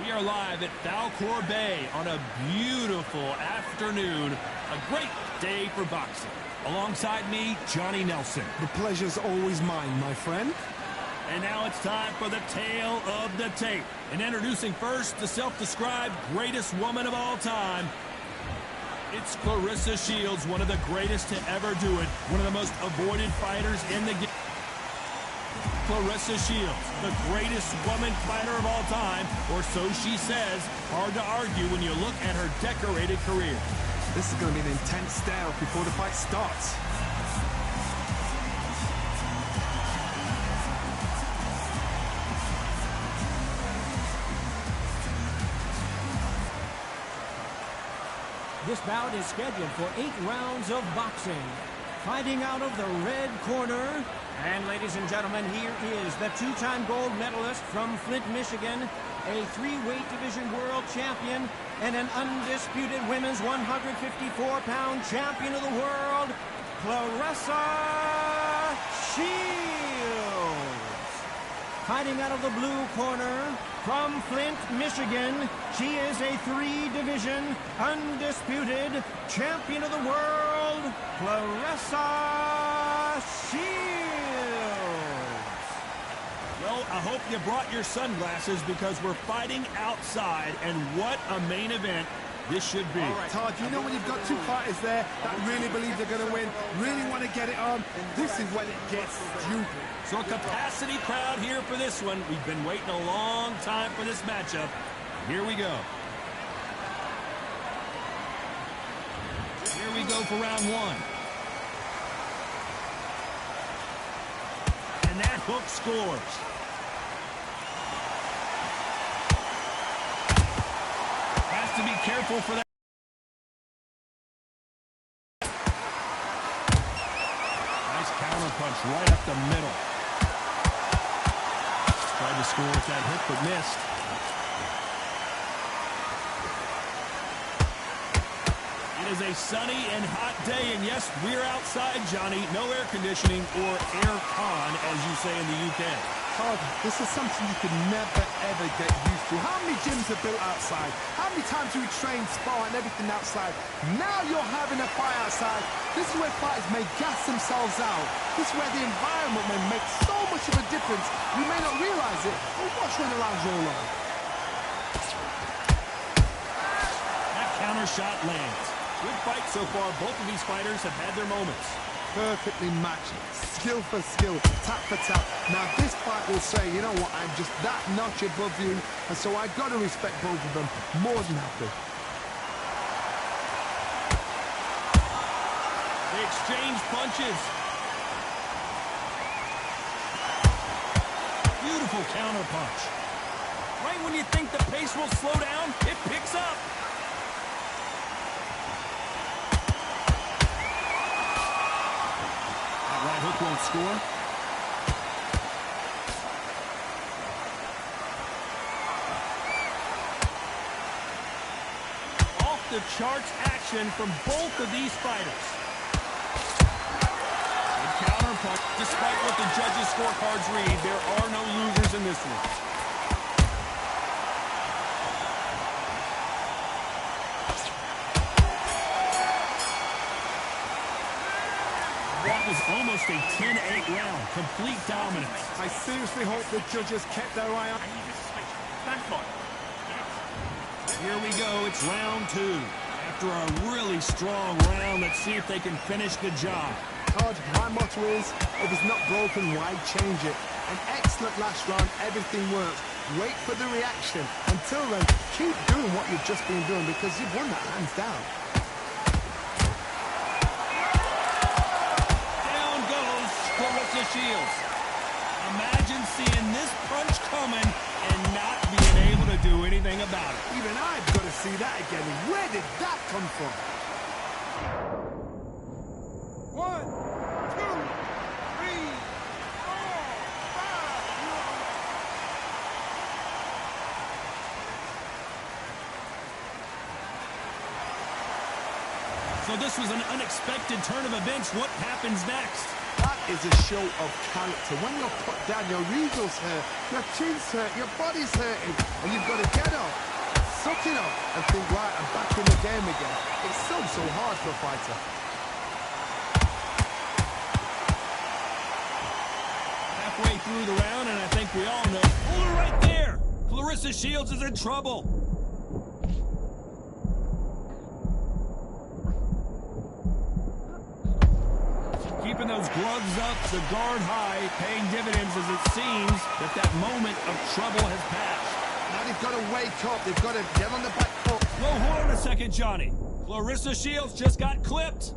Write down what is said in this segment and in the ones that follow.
We are live at Falcor Bay on a beautiful afternoon. A great day for boxing. Alongside me, Johnny Nelson. The pleasure's always mine, my friend. And now it's time for the tale of the tape. And introducing first the self-described greatest woman of all time. It's Claressa Shields, one of the greatest to ever do it. One of the most avoided fighters in the game. Claressa Shields, the greatest woman fighter of all time, or so she says. Hard to argue when you look at her decorated career. This is going to be an intense stare before the fight starts. This bout is scheduled for 8 rounds of boxing. Fighting out of the red corner. And ladies and gentlemen, here is the 2-time gold medalist from Flint, Michigan, a 3-weight division world champion, and an undisputed women's 154-pound champion of the world, Claressa Shields. Fighting out of the blue corner, from Flint, Michigan, she is a 3-division, undisputed champion of the world, Claressa Shields. Well, I hope you brought your sunglasses because we're fighting outside, and what a main event this should be. All right, Todd, you know when you've got two fighters there that really believe they're going to win, really want to get it on, this is when it gets stupid. So a capacity crowd here for this one. We've been waiting a long time for this matchup. Here we go. Here we go for round 1. And that hook scores. Has to be careful for that. Nice counter punch right up the middle. Tried to score with that hit, but missed. It is a sunny and hot day, and yes, we're outside, Johnny. No air conditioning or air con, as you say in the UK. Todd, this is something you could never, ever get used to. How many gyms are built outside? How many times do we train, spar, and everything outside? Now you're having a fight outside. This is where fighters may gas themselves out. This is where the environment may make so much of a difference. You may not realize it, but watch when the rounds roll on. That counter shot lands. Good fight so far. Both of these fighters have had their moments. Perfectly matched, skill for skill, tap for tap. Now this fight will say, you know what, I'm just that notch above you, and so I've got to respect both of them more than happy. They exchange punches. Beautiful counter punch. Right when you think the pace will slow down, it picks up. That right hook won't score. Off the charts action from both of these fighters. Counter punch. Despite what the judges' scorecards read, there are no losers in this one. That was almost a 10-8 round. Complete dominance. I seriously hope the judges kept their eye on. Here we go. It's round 2. After a really strong round, let's see if they can finish the job. Todd, my motto is, if it's not broken, why change it? An excellent last round, everything works. Wait for the reaction. Until then, keep doing what you've just been doing because you've won that hands down. Down goes Claressa Shields. Imagine seeing this punch coming and not being able to do anything about it. Even I've got to see that again. Where did that come from? 1, 2, 3, 4, 5. So this was an unexpected turn of events. What happens next? That is a show of character. When you're put down, your ego's hurt, your chin's hurt, your body's hurting, and you've got to get up, suck it up, and think, right, I'm back in the game again. It's so hard for a fighter. Halfway through the round, and I think we all know. Oh, right there! Clarissa Shields is in trouble. Keeping those gloves up, the guard high, paying dividends as it seems that moment of trouble has passed. Now they've got to wake up. They've got to get on the back foot. Whoa, hold on a second, Johnny. Clarissa Shields just got clipped.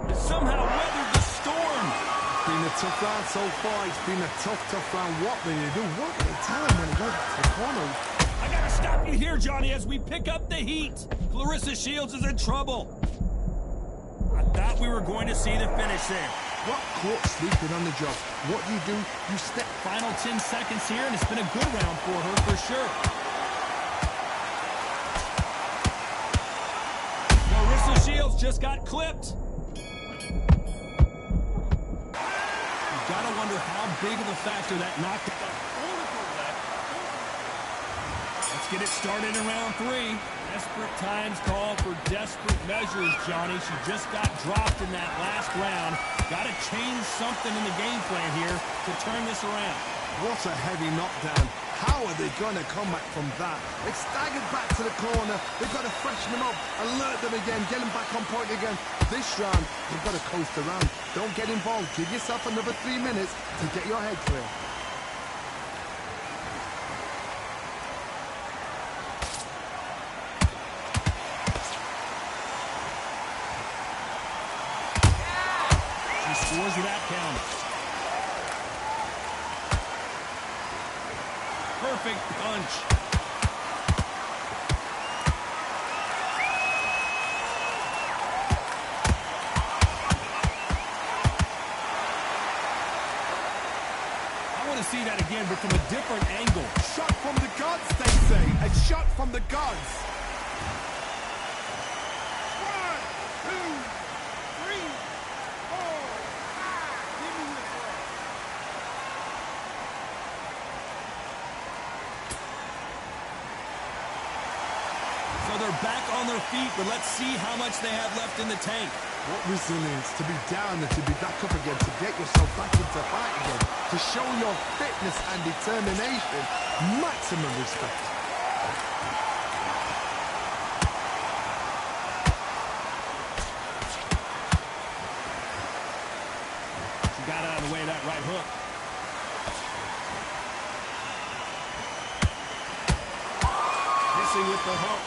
It somehow weathered the storm. It's been a tough round so far. It's been a tough round. What will you do? What will they tell him when he goes back to the corner? I gotta stop you here, Johnny, as we pick up the heat. Clarissa Shields is in trouble. I thought we were going to see the finish there. What caught sleeping on the job? What do? You step. Final 10 seconds here, and it's been a good round for her for sure. Clarissa Shields just got clipped. You gotta wonder how big of a factor that knockdown. Let's get it started in round 3. Desperate times call for desperate measures, Johnny. She just got dropped in that last round. Got to change something in the game plan here to turn this around. What a heavy knockdown. How are they going to come back from that? They staggered back to the corner. They've got to freshen them up, alert them again, get them back on point again. This round, they've got to coast around. Don't get involved. Give yourself another 3 minutes to get your head clear. Scores without counter. Perfect punch. I want to see that again, but from a different angle. Shot from the gods, they say. A shot from the gods. They're back on their feet, but let's see how much they have left in the tank. What resilience to be down and to be back up again, to get yourself back into fight again, to show your fitness and determination. Maximum respect. She got out of the way of that right hook. Missing with the hook.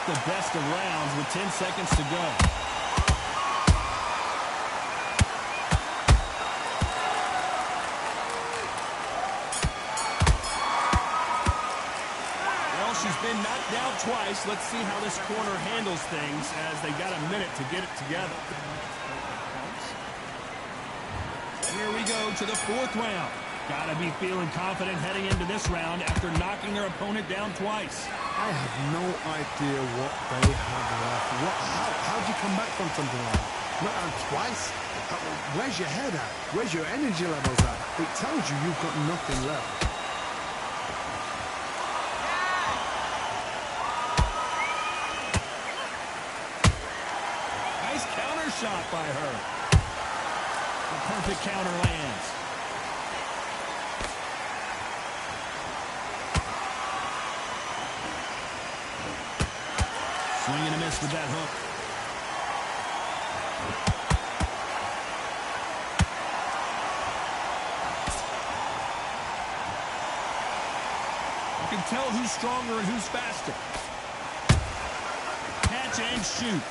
The best of rounds with 10 seconds to go. Well, she's been knocked down twice. Let's see how this corner handles things as they got a minute to get it together. Here we go to the 4th round. Gotta be feeling confident heading into this round after knocking their opponent down twice. I have no idea what they have left. How do you come back from something like that? Not twice? Where's your head at? Where's your energy levels at? It tells you you've got nothing left. Nice counter shot by her. The perfect counter lands. Swing and a miss with that hook. You can tell who's stronger and who's faster. Catch and shoot.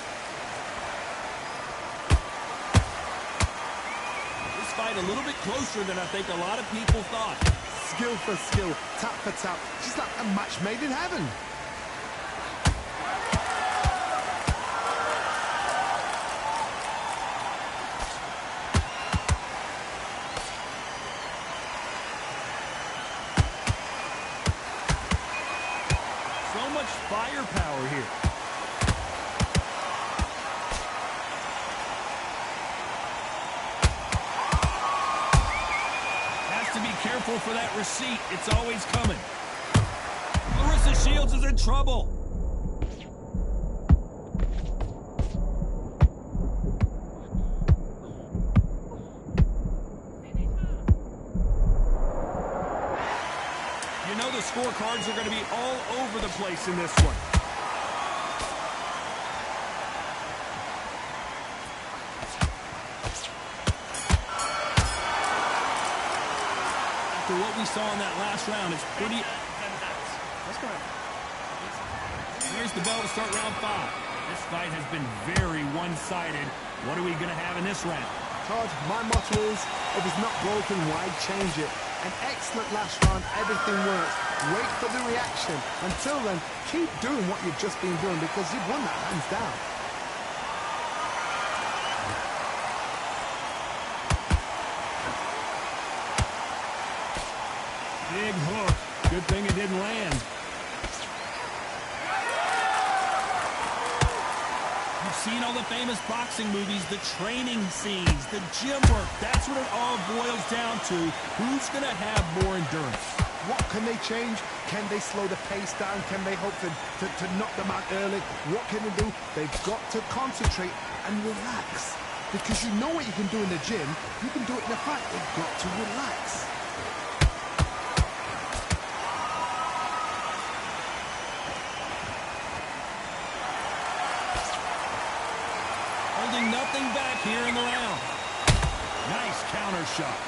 This fight a little bit closer than I think a lot of people thought. Skill for skill, tap for tap. Just like a match made in heaven. much firepower here. Has to be careful for that receipt. It's always coming. Clarissa Shields is in trouble. You know the scorecards are going to be all over the place in this one. After what we saw in that last round, it's pretty... Let's go. Here's the bell to start round 5. This fight has been very one-sided. What are we going to have in this round? Todd, my motto is, if it's not broken, why change it? An excellent last round, everything works. Wait for the reaction. Until then, keep doing what you've just been doing because you've won that hands down. Big hook. Good thing it didn't land. You've seen all the famous boxing movies, the training scenes, the gym work. That's what it all boils down to. Who's going to have more endurance? What can they change? Can they slow the pace down? Can they hope to knock them out early? What can they do? They've got to concentrate and relax. Because you know what you can do in the gym, you can do it in a fight. They've got to relax. Holding nothing back here in the round. Nice counter shot.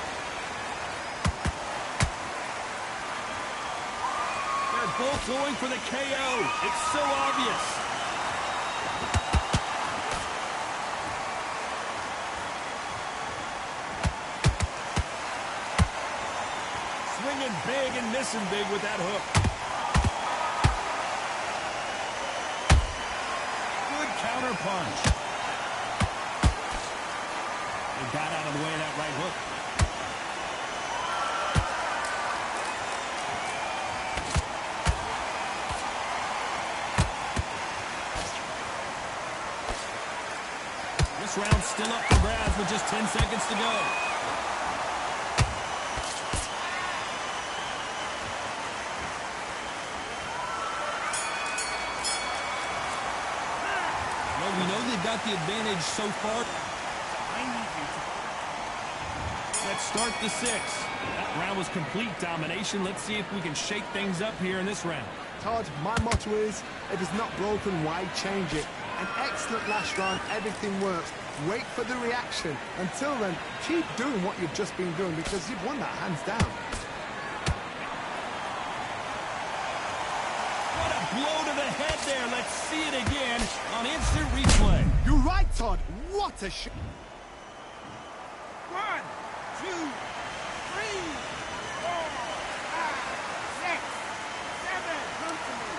They're both going for the KO. It's so obvious. Swinging big and missing big with that hook. Good counter punch. They got out of the way of that right hook. This round's still up for grabs with just 10 seconds to go. Well, we know they've got the advantage so far. Let's start the 6. That round was complete domination. Let's see if we can shake things up here in this round. Todd, my motto is, if it's not broken, why change it? An excellent last round, everything works. Wait for the reaction. Until then, keep doing what you've just been doing because you've won that hands down. What a blow to the head there. Let's see it again on instant replay. You're right, Todd. What a shot. 1, 2, 3, 4, 5, 6, 7. Come to me.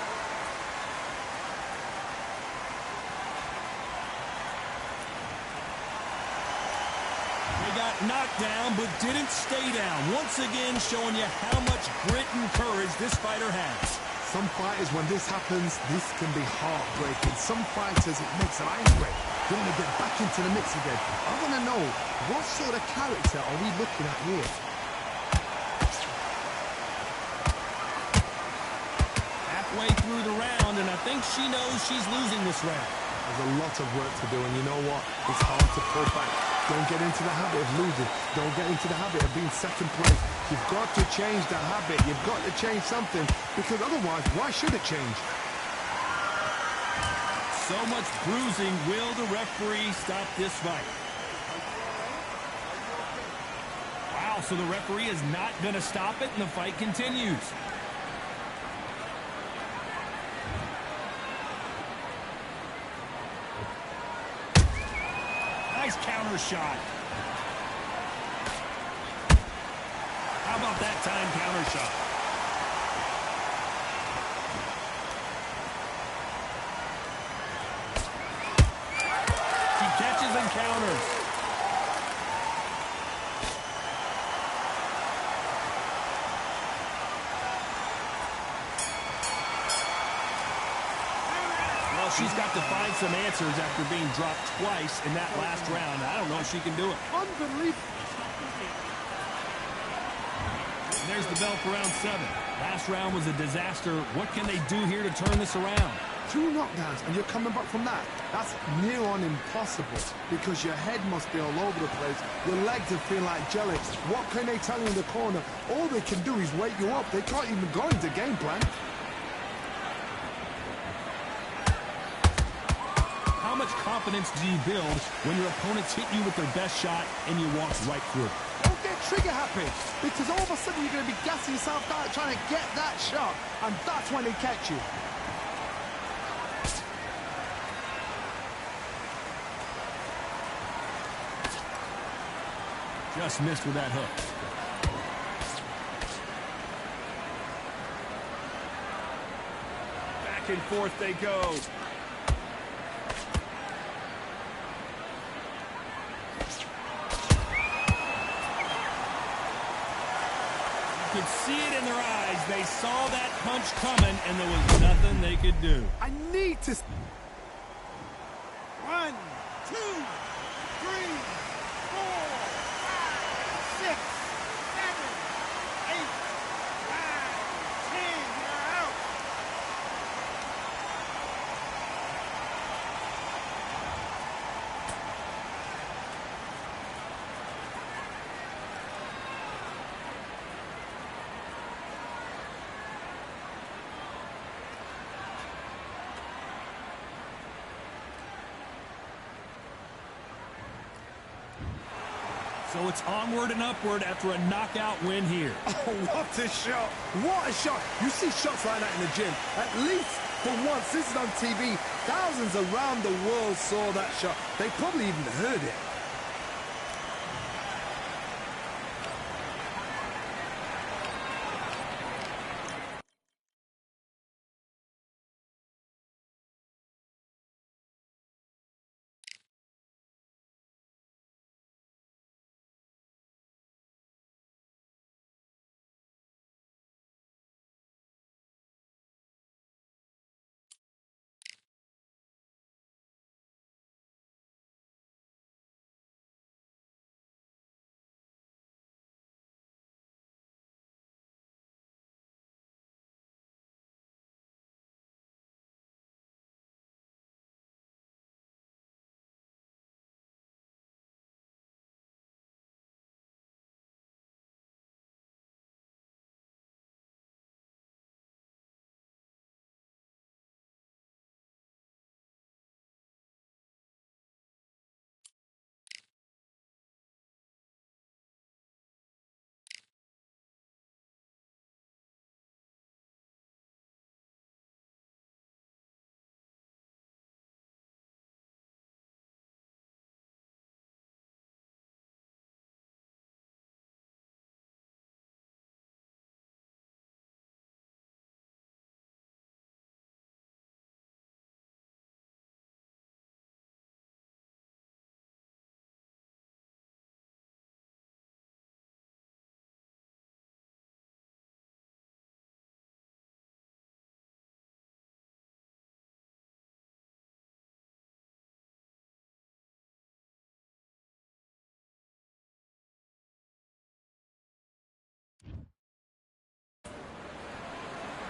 They got knocked down, but didn't stay down. Once again, showing you how much grit and courage this fighter has. Some fighters, when this happens, this can be heartbreaking. Some fighters, it makes them angry. They want to get back into the mix again. I want to know, what sort of character are we looking at here? Halfway through the round, and I think she knows she's losing this round. There's a lot of work to do, and you know what? It's hard to pull back. Don't get into the habit of losing. Don't get into the habit of being second place. You've got to change the habit. You've got to change something, because otherwise, why should it change? So much bruising. Will the referee stop this fight? Wow, so the referee is not going to stop it, and the fight continues. Nice counter shot. How about that time counter shot? She catches and counters. Well, she's got to find some answers after being dropped twice in that last round. I don't know if she can do it. Unbelievable. And there's the bell for round 7. Last round was a disaster. What can they do here to turn this around? 2 knockdowns and you're coming back from that. That's near on impossible because your head must be all over the place. Your legs are feeling like jelly. What can they tell you in the corner? All they can do is wake you up. They can't even go into game plan. How much confidence do you build when your opponents hit you with their best shot and you walk right through? Don't get trigger happy because all of a sudden you're going to be gassing yourself out trying to get that shot, and that's when they catch you. Just missed with that hook. Back and forth they go. You could see it in their eyes. They saw that punch coming, and there was nothing they could do. I need to... 1, 2, 3, 4, 5, 6, 7, 8, 9, 10. You're out. So it's onward and upward after a knockout win here. Oh, what a shot. What a shot. You see shots like that in the gym. At least for once, this is on TV. Thousands around the world saw that shot. They probably even heard it.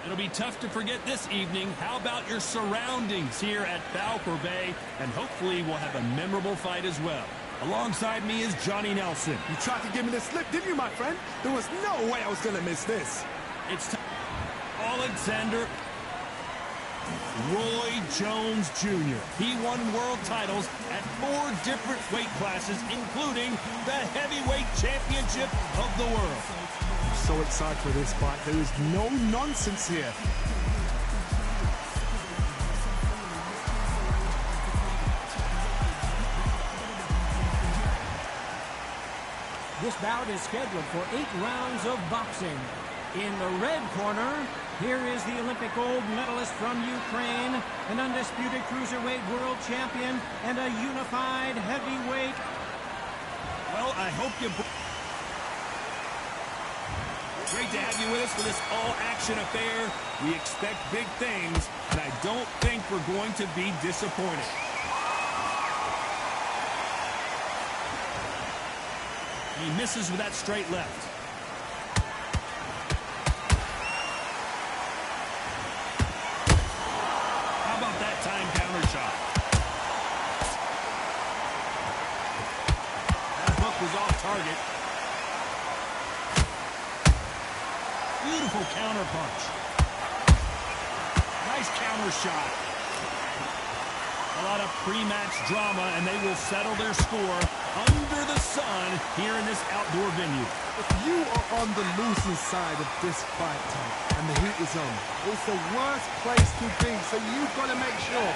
It'll be tough to forget this evening. How about your surroundings here at Valcour Bay? And hopefully we'll have a memorable fight as well. Alongside me is Johnny Nelson. You tried to give me the slip, didn't you, my friend? There was no way I was going to miss this. It's Alexander Roy Jones Jr. He won world titles at 4 different weight classes, including the heavyweight championship of the world. I'm so excited for this fight. There is no nonsense here. This bout is scheduled for 8 rounds of boxing. In the red corner, here is the Olympic gold medalist from Ukraine, an undisputed cruiserweight world champion, and a unified heavyweight. Well, I hope you... Great to have you with us for this all-action affair. We expect big things, and I don't think we're going to be disappointed. He misses with that straight left. How about that time counter shot? That hook was off target. Beautiful counter punch. Nice counter shot. A lot of pre-match drama, and they will settle their score under the sun here in this outdoor venue. If you are on the losing side of this fight, Tom, and the heat is on, it's the worst place to be, so you've got to make sure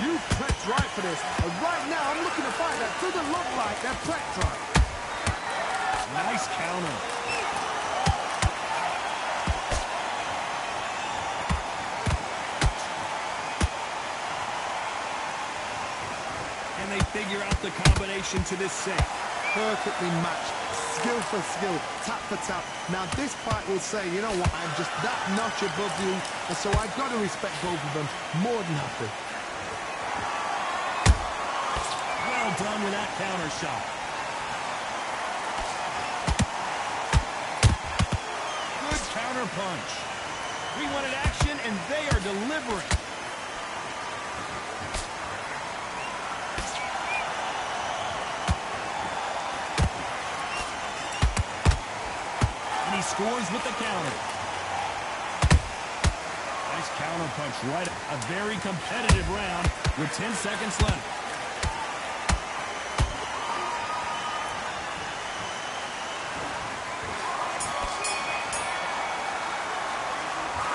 you prepped right for this. And right now, I'm looking to fight that doesn't look like they're prepped right. Nice counter. And they figure out the combination to this set. Perfectly matched, skill for skill, tap for tap. Now this fight will say, you know what, I'm just that notch above you, and so I've got to respect both of them more than happy. Well done with that counter shot. Good counter punch. We wanted action, and they are delivering. He scores with the counter. Nice counter punch right. A very competitive round with 10 seconds left.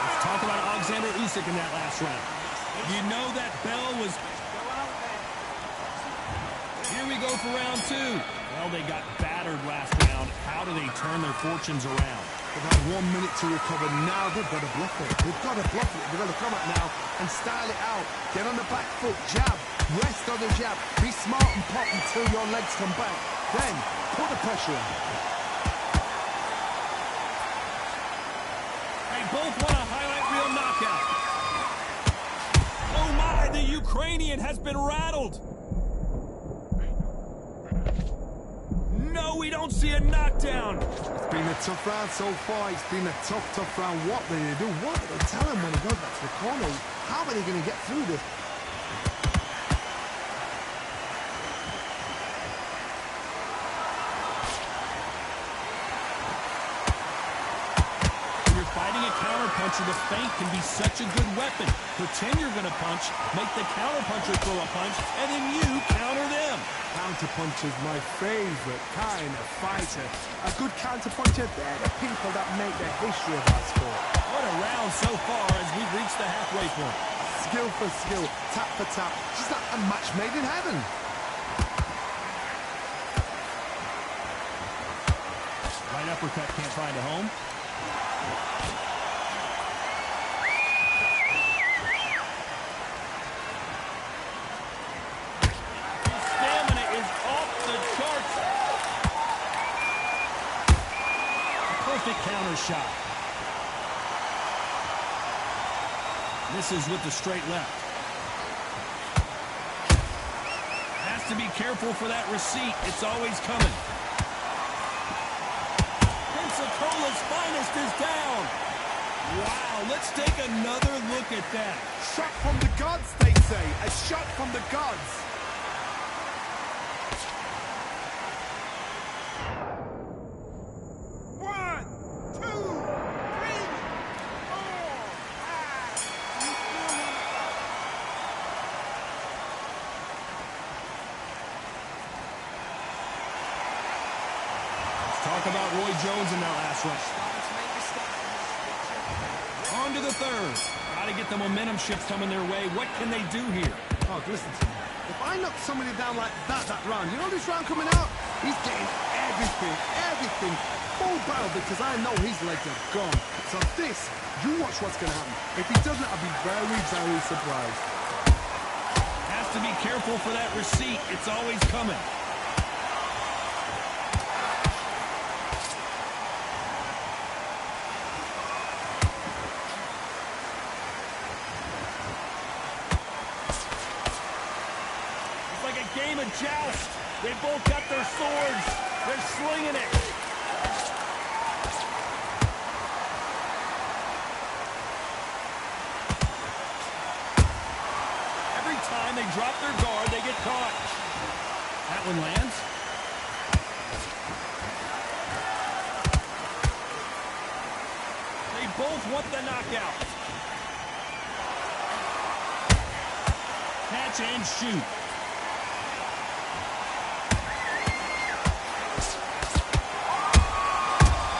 Let's talk about Alexander Usyk in that last round. You know that bell was... Here we go for round two. Well, they got battered last round. How do they turn their fortunes around? They've had 1 minute to recover. Now they've got to bluff it. They've got to bluff it. They've got to come out now and style it out. Get on the back foot, jab, rest on the jab. Be smart and pop until your legs come back. Then, put the pressure on. They both want a highlight reel knockout. Oh my, the Ukrainian has been rattled. No, we don't see a knockdown. It's been a tough round so far. It's been a tough round. What do they do? What do they tell him when he goes back to the corner? How are they going to get through this? When you're fighting a counterpuncher, the feint can be such a good weapon. Pretend you're going to punch, make the counterpuncher throw a punch, and then you counter them. Counterpuncher is my favorite kind of fighter. A good counterpuncher, they're the people that make the history of our sport. What a round so far as we've reached the halfway point. Skill for skill, tap for tap. Just like a match made in heaven. Right uppercut can't find a home. Perfect counter shot. Misses with the straight left. Has to be careful for that receipt. It's always coming. Pensacola's finest is down. Wow, let's take another look at that. Shot from the gods, they say. A shot from the gods. Talk about Roy Jones in that last round. On to the third. Got to get the momentum shift coming their way. What can they do here? Oh, listen to me. If I knock somebody down like that round, you know this round coming out? He's getting everything full barrel because I know his legs are gone. So this, you watch what's going to happen. If he doesn't, I'll be very surprised. Has to be careful for that receipt. It's always coming. joust. They both got their swords. They're slinging it. Every time they drop their guard, they get caught. That one lands. They both want the knockout. Catch and shoot.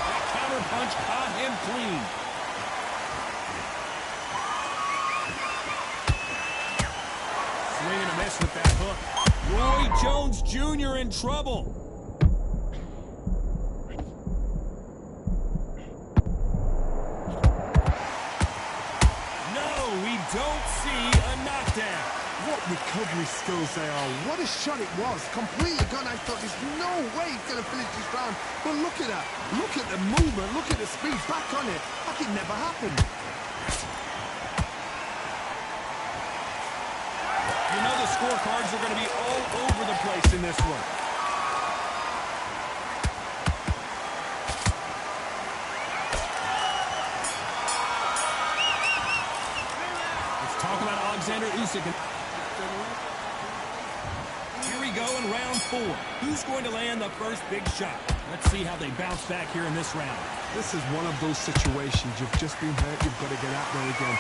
That counter punch caught him clean. Swing and a miss with that hook. Roy Jones Jr. in trouble. No, we don't see a knockdown. What recovery skills they are. What a shot it was. Completely gone. I thought there's no way he's going to finish this round. But look at that. Look at the movement. Look at the speed. Back on it. Like it never happened. You know the scorecards are going to be all over the place in this one. Let's talk about Alexander Usyk. Here we go in round 4. Who's going to land the first big shot? Let's see how they bounce back here in this round. This is one of those situations. You've just been hurt. You've got to get out there again.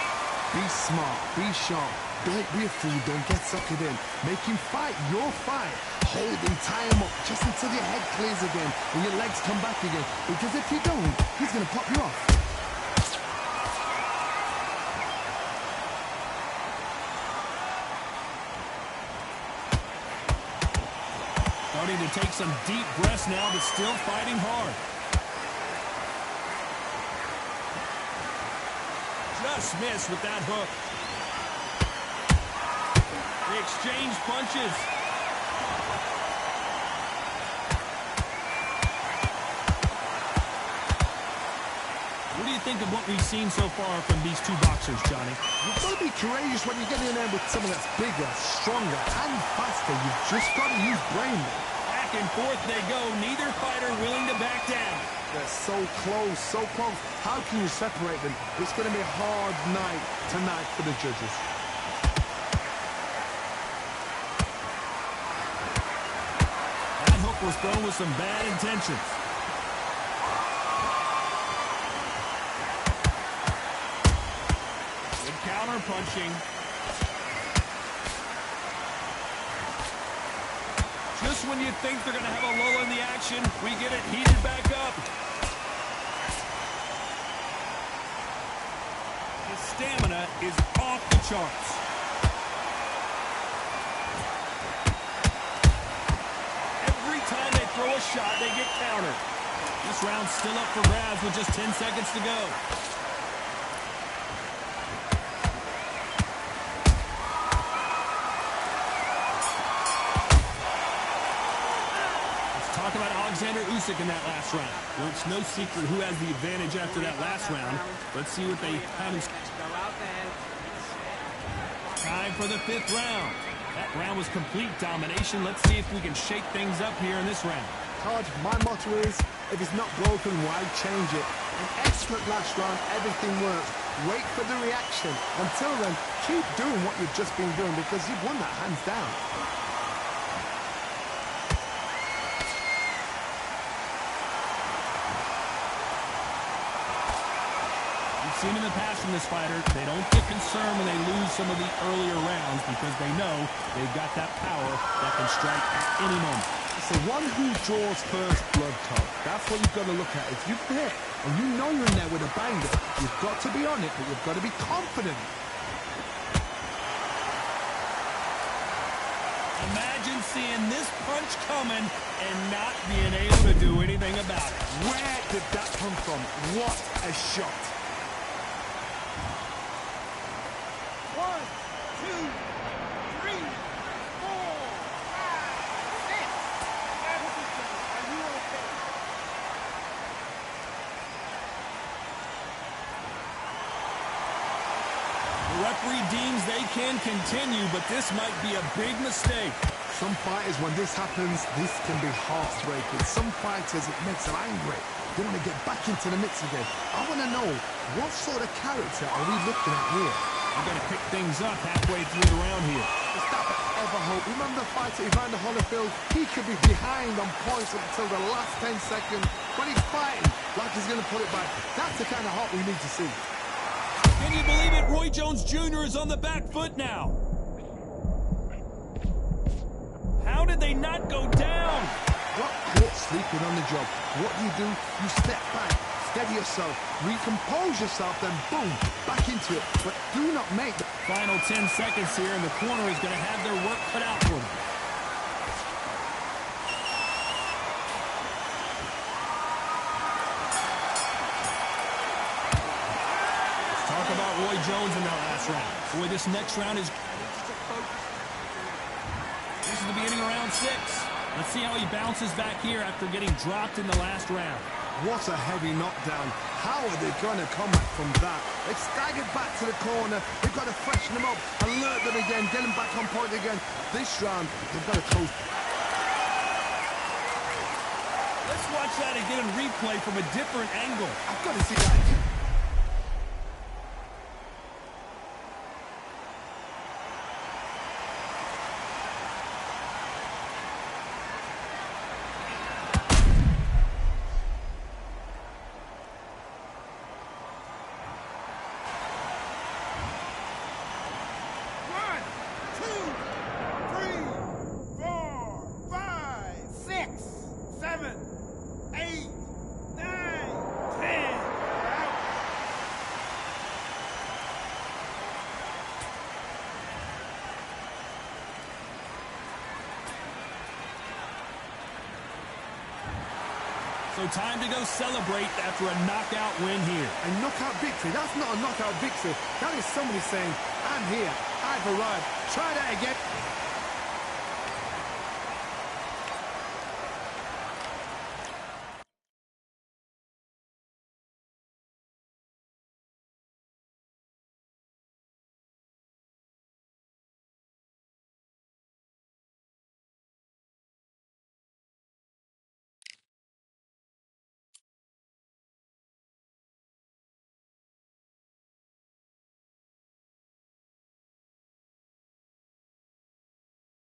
Be smart. Be sharp. Don't be a fool. Don't get suckered in. Make him fight your fight. Hold him, tie him up just until your head clears again and your legs come back again. Because if you don't, he's going to pop you off. Starting to take some deep breaths now, but still fighting hard. Just missed with that hook. They exchange punches. What do you think of what we've seen so far from these two boxers, Johnny? You've got to be courageous when you get in there with someone that's bigger, stronger, and faster. You've just got to use brain. Back and forth they go. Neither fighter willing to back down. They're so close, so close. How can you separate them? It's going to be a hard night tonight for the judges. That hook was thrown with some bad intentions. Good counter punching. Just when you think they're going to have a lull in the action, we get it heated back up. His stamina is off the charts. Every time they throw a shot, they get countered. This round's still up for grabs with just 10 seconds to go. Talk about Alexander Usyk in that last round. Well, it's no secret who has the advantage after that last round. Let's see what they have in. Time for the 5th round. That round was complete domination. Let's see if we can shake things up here in this round. Taj, my motto is, if it's not broken, why change it? An excellent last round, everything works. Wait for the reaction. Until then, keep doing what you've just been doing because you've won that hands down. Seen in the past from this fighter, they don't get concerned when they lose some of the earlier rounds because they know they've got that power that can strike at any moment. It's the one who draws first blood, Todd. That's what you've got to look at. If you've hit and you know you're in there with a banger, you've got to be on it, but you've got to be confident. Imagine seeing this punch coming and not being able to do anything about it. Where did that come from? What a shot. 1, 2, 3, 4, 5, 6. Are you okay? The referee deems they can continue, but this might be a big mistake. Some fighters, when this happens, this can be heartbreaking. Some fighters, it makes them angry. They want to get back into the mix again. I want to know, what sort of character are we looking at here? We're going to pick things up halfway through the round here. Is that ever hope? Remember the fighter Evander Holyfield? He could be behind on points up until the last 10 seconds. When he's fighting, like he's going to pull it back. That's the kind of hope we need to see. Can you believe it? Roy Jones Jr. is on the back foot now. How did they not go down? Got caught sleeping on the job. What do? You step back, steady yourself, recompose yourself, then boom, back into it. But do not make the Final 10 seconds here, and the corner is going to have their work cut out for them. Let's talk about Roy Jones in that last round. Boy, this next round is... This is the beginning of round 6. Let's see how he bounces back here after getting dropped in the last round. What a heavy knockdown. How are they going to come back from that? They've staggered back to the corner. They've got to freshen them up, alert them again, get them back on point again. This round, they've got to close. Let's watch that again in replay from a different angle. I've got to see that again. So time to go celebrate after a knockout win here. A knockout victory? That's not a knockout victory. That is somebody saying, I'm here, I've arrived. Try that again.